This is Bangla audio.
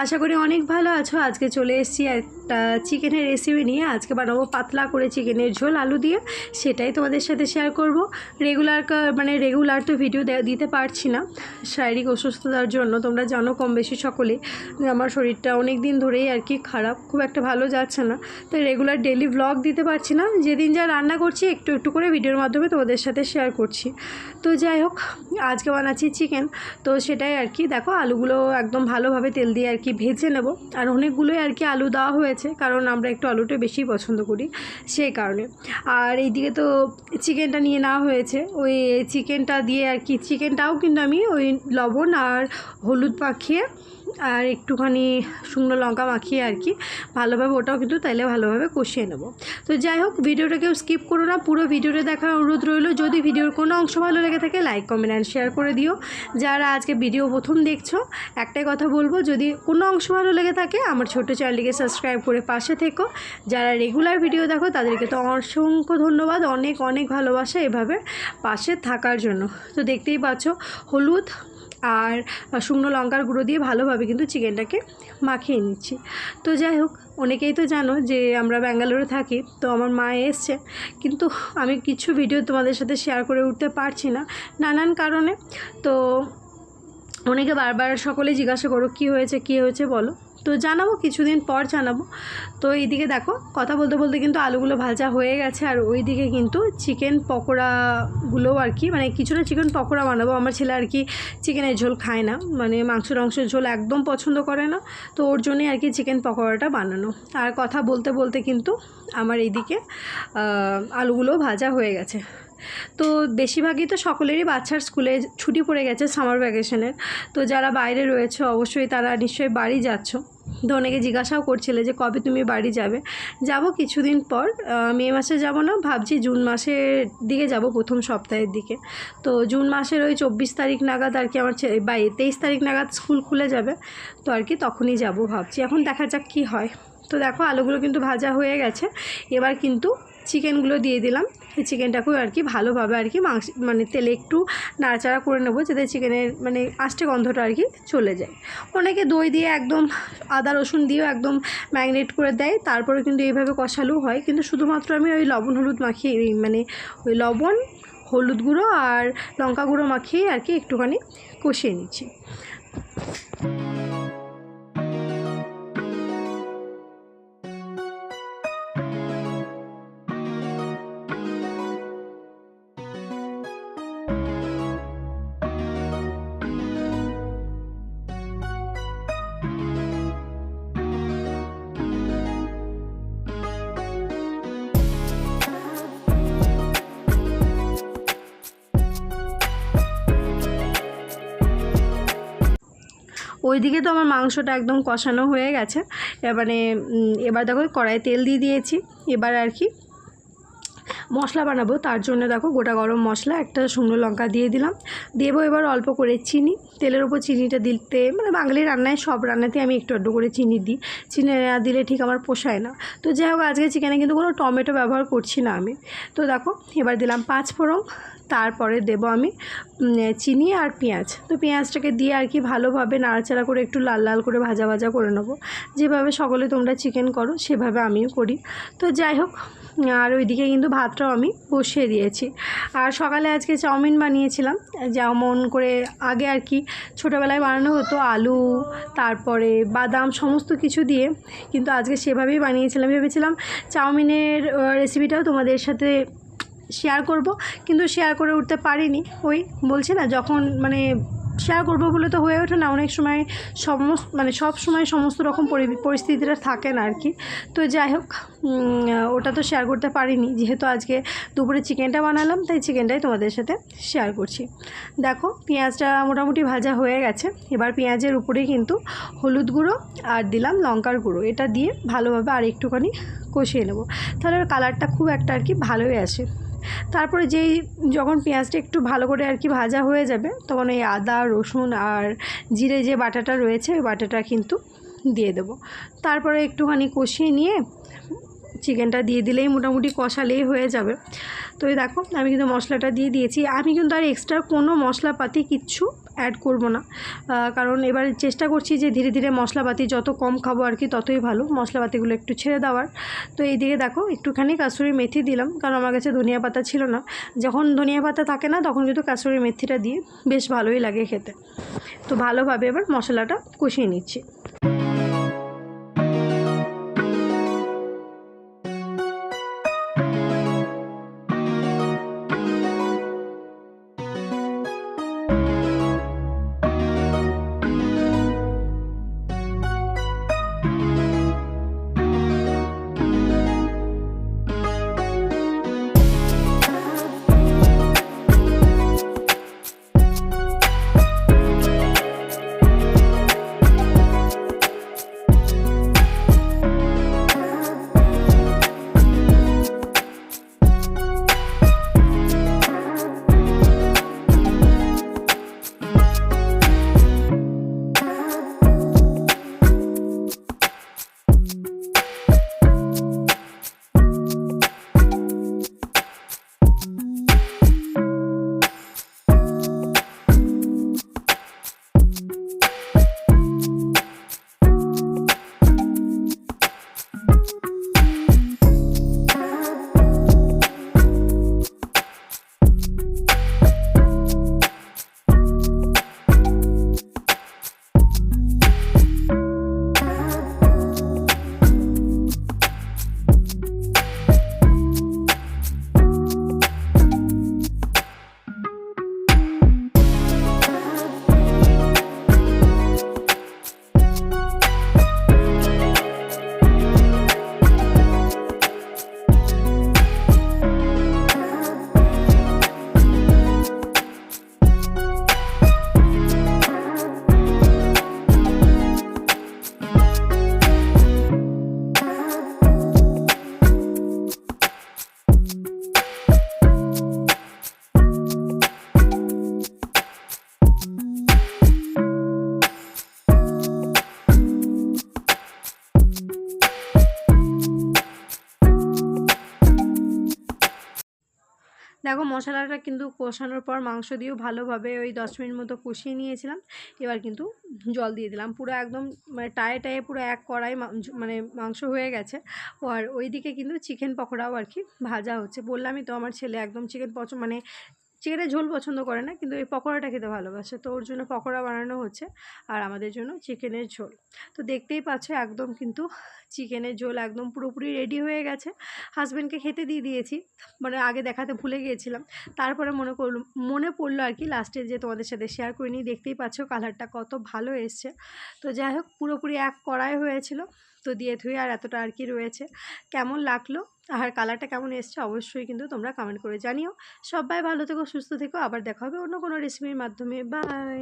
আশা করি অনেক ভালো আছো। আজকে চলে এসেছি একটা চিকেনের রেসিপি নিয়ে। আজকে বানাবো পাতলা করে চিকেনের ঝোল আলু দিয়ে, সেটাই তোমাদের সাথে শেয়ার করব। রেগুলার তো ভিডিও দিতে পারছি না শারীরিক অসুস্থতার জন্য। তোমরা জানো কম বেশি সকলেই আমার শরীরটা অনেক দিন ধরেই আর কি খারাপ, খুব একটা ভালো যাচ্ছে না, তাই রেগুলার ডেলি ব্লগ দিতে পারছি না। যেদিন যা রান্না করছি একটু একটু করে ভিডিওর মাধ্যমে তোমাদের সাথে শেয়ার করছি। তো যাই হোক, আজকে বানাচ্ছি চিকেন, তো সেটাই আর কি। দেখো আলুগুলো একদম ভালোভাবে তেল দিয়ে আর কি ভেজে নেব। আর অনেকগুলোই আর কি আলু দেওয়া হয়েছে, কারণ আমরা একটু আলুটা বেশি পছন্দ করি সেই কারণে। আর এইদিকে তো চিকেনটা নিয়ে নেওয়া হয়েছে, ওই চিকেনটা দিয়ে আর কি, চিকেনটাও কিন্তু আমি ওই লবণ আর হলুদ মাখিয়ে আর একটুখানি শুকনো লঙ্কা মাখিয়ে আর কি ভালোভাবে, ওটাও কিন্তু তাইলে ভালোভাবে কষিয়ে নেব। তো যাই হোক, ভিডিওটা কেউ স্কিপ করো না, পুরো ভিডিওটা দেখার অনুরোধ রইল। যদি ভিডিওর কোনো অংশ ভালো লেগে থাকে লাইক কমেন্ট অ্যান্ড শেয়ার করে দিও। যারা আজকে ভিডিও প্রথম দেখছো, একটাই কথা বলবো, যদি কোনো অংশ ভালো লেগে থাকে আমার ছোট্ট চ্যানেলটিকে সাবস্ক্রাইব করে পাশে থেকো। যারা রেগুলার ভিডিও দেখো তাদেরকে তো অসংখ্য ধন্যবাদ, অনেক অনেক ভালোবাসা এভাবে পাশে থাকার জন্য। তো দেখতেই পাচ্ছ, হলুদ আর শুকনো লঙ্কার গুঁড়ো দিয়ে ভালোভাবে কিন্তু চিকেনটাকে মাখিয়ে নিচ্ছি। তো যাই হোক, অনেকেই তো জানো যে আমরা ব্যাঙ্গালোরে থাকি, তো আমার মা এসছে, কিন্তু আমি কিছু ভিডিও তোমাদের সাথে শেয়ার করে উঠতে পারছি না নানান কারণে। তো অনেকে বারবার সকলে জিজ্ঞাসা করো কী হয়েছে বলো, তো জানাবো, কিছুদিন পর জানাবো। তো এইদিকে দেখো, কথা বলতে বলতে কিন্তু আলুগুলো ভাজা হয়ে গেছে, আর ওই দিকে কিন্তু চিকেন পকোড়াগুলোও আর কি, মানে কিছুটা চিকেন পকোড়া বানাবো। আমার ছেলে আর কি চিকেনের ঝোল খায় না, মানে মাংসের ঝোল একদম পছন্দ করে না, তো ওর জন্যই আর কি চিকেন পকোড়াটা বানানো। আর কথা বলতে বলতে কিন্তু আমার এইদিকে আলুগুলোও ভাজা হয়ে গেছে। তো বেশিরভাগই তো সকলেরই বাচ্চার স্কুলে ছুটি পড়ে গেছে সামার ভ্যাকেশনের। তো যারা বাইরে রয়েছে অবশ্যই তারা নিশ্চয়ই বাড়ি যাচ্ছ। তো অনেকে জিজ্ঞাসাও করছিলে যে কবে তুমি বাড়ি যাবে। যাব কিছুদিন পর, মে মাসে যাব না, ভাবছি জুন মাসের দিকে যাব, প্রথম সপ্তাহের দিকে। তো জুন মাসের ওই 24 তারিখ নাগাদ আর কি আমার 23 তারিখ নাগাদ স্কুল খুলে যাবে, তো আর কি তখনই যাব ভাবছি। এখন দেখা যাক কী হয়। তো দেখো আলুগুলো কিন্তু ভাজা হয়ে গেছে, এবার কিন্তু চিকেনগুলো দিয়ে দিলাম। এই চিকেনটাকেও আর কি ভালোভাবে আর কি মানে তেলে একটু নাড়াচাড়া করে নেবো, যাতে চিকেনের মানে আষ্টে গন্ধটা আর কি চলে যায়। অনেকে দই দিয়ে একদম আদা রসুন দিয়েও একদম ম্যারিনেট করে দেয়, তারপরে কিন্তু এইভাবে কষালেও হয়, কিন্তু শুধুমাত্র আমি ওই লবণ হলুদ মাখিয়ে, মানে ওই লবণ হলুদ গুঁড়ো আর লঙ্কা গুঁড়ো মাখিয়ে আর কি একটুখানি কষিয়ে নিচ্ছি। ওইদিকে তো আমার মাংসটা একদম কষানো হয়ে গেছে, এবার দেখো কড়াইয়ে তেল দিয়ে দিয়েছি। এবার আর কি মশলা বানাবো, তার জন্য দেখো গোটা গরম মশলা, একটা শুকনো লঙ্কা দিয়ে দিলাম। দেবো এবার অল্প করে চিনি, তেলের উপর চিনিটা দিতে, মানে বাঙালি রান্নায় সব রান্নাতে আমি একটু একটু করে চিনি দিই, চিনি না দিলে ঠিক আমার পোষায় না। তো যাই হোক, আজকে চিকেনে কিন্তু কোনো টমেটো ব্যবহার করছি না আমি। তো দেখো এবার দিলাম 5 ফোড়ন, তারপরে দেবো আমি চিনি আর পেঁয়াজ। তো পেঁয়াজটাকে দিয়ে আর কি ভালোভাবে নাড়াচাড়া করে একটু লাল লাল করে ভাজা করে নেবো, যেভাবে সকলে তোমরা চিকেন করো সেভাবে আমিও করি। তো যাই হোক, আর ওইদিকে কিন্তু ভাতটাও আমি বসিয়ে দিয়েছি। আর সকালে আজকে চাউমিন বানিয়েছিলাম, যেমন করে আগে আর কি ছোটোবেলায় বানানো হতো, আলু তারপরে বাদাম সমস্ত কিছু দিয়ে, কিন্তু আজকে সেভাবেই বানিয়েছিলাম। ভেবেছিলাম চাউমিনের রেসিপিটাও তোমাদের সাথে শেয়ার করব, কিন্তু শেয়ার করে উঠতে পারিনি। ওই বলছি না, যখন মানে শেয়ার করবো বলে তো হয়ে ওঠে না, অনেক সময় সব সময় সমস্ত রকম পরিস্থিতিটা থাকে না আর কি। তো যাই হোক, ওটা তো শেয়ার করতে পারিনি, যেহেতু আজকে দুপুরে চিকেনটা বানালাম, তাই চিকেনটাই তোমাদের সাথে শেয়ার করছি। দেখো পেঁয়াজটা মোটামুটি ভাজা হয়ে গেছে, এবার পেঁয়াজের উপরেই কিন্তু হলুদ গুঁড়ো আর দিলাম লঙ্কার গুঁড়ো, এটা দিয়ে ভালোভাবে আর একটুখানি কষিয়ে নেব, তাহলে কালারটা খুব একটা আর কি ভালোই আসে। তারপরে যখন পেঁয়াজটা একটু ভালো করে আর কি ভাজা হয়ে যাবে, তখন এই আদা রসুন আর জিরে যে বাটাটা রয়েছে ওই বাটাটা কিন্তু দিয়ে দেবো। তারপরে একটুখানি কষিয়ে নিয়ে চিকেনটা দিয়ে দিলেই মোটামুটি কষালেই হয়ে যাবে। তো এই দেখো আমি কিন্তু মশলাটা দিয়ে দিয়েছি। আমি কিন্তু আর এক্সট্রা কোনো মশলাপাতি কিচ্ছু অ্যাড করব না, কারণ এবার চেষ্টা করছি যে ধীরে ধীরে মশলাপাতি যত কম খাবো আর কি ততই ভালো, মশলাপাতিগুলো একটু ছেড়ে দেওয়ার। তো এইদিকে দেখো একটুখানি কাসুরি মেথি দিলাম, কারণ আমার কাছে ধনিয়া পাতা ছিল না। যখন ধনিয়া পাতা থাকে না তখন কিন্তু কাসুরি মেথিটা দিয়ে বেশ ভালোই লাগে খেতে। তো ভালোভাবে এবার মশলাটা কষিয়ে নিচ্ছি। দেখো মশলাটা কিন্তু কষানোর পর মাংস দিয়েও ভালোভাবে ওই 10 মিনিট মতো কষিয়ে নিয়েছিলাম। এবার কিন্তু জল দিয়ে দিলাম, পুরো একদম মানে টায়ে টায়ে পুরো এক কড়াই মানে মাংস হয়ে গেছে। আর ওইদিকে কিন্তু চিকেন পকোড়াও আর কি ভাজা হচ্ছে। বললামই তো আমার ছেলে একদম চিকেন মানে চিকেনের ঝোল পছন্দ করে না, কিন্তু এই পকোড়াটা খেতে ভালোবাসে, তো ওর জন্য পকোড়া বানানো হচ্ছে আর আমাদের জন্য চিকেনের ঝোল। তো দেখতেই পাচ্ছ একদম কিন্তু চিকেনের ঝোল একদম পুরোপুরি রেডি হয়ে গেছে। হাজব্যান্ডকে খেতে দিয়ে দিয়েছি, মানে আগে দেখাতে ভুলে গিয়েছিলাম, তারপরে মনে পড়লো আর কি লাস্টে যে তোমাদের সাথে শেয়ার করে নিই। দেখতেই পাচ্ছ কালারটা কত ভালো এসছে। তো যাই হোক পুরোপুরি এক কড়াই হয়েছিল, তো দিয়ে ধুয়ে আর এতটা আর কি রয়েছে। কেমন লাগলো আর কালারটা কেমন এসছে অবশ্যই কিন্তু তোমরা কমেন্ট করে জানিও। সবাই ভালো থেকো, সুস্থ থেকো, আবার দেখা হবে অন্য কোনো রেসিপির মাধ্যমে। বাই।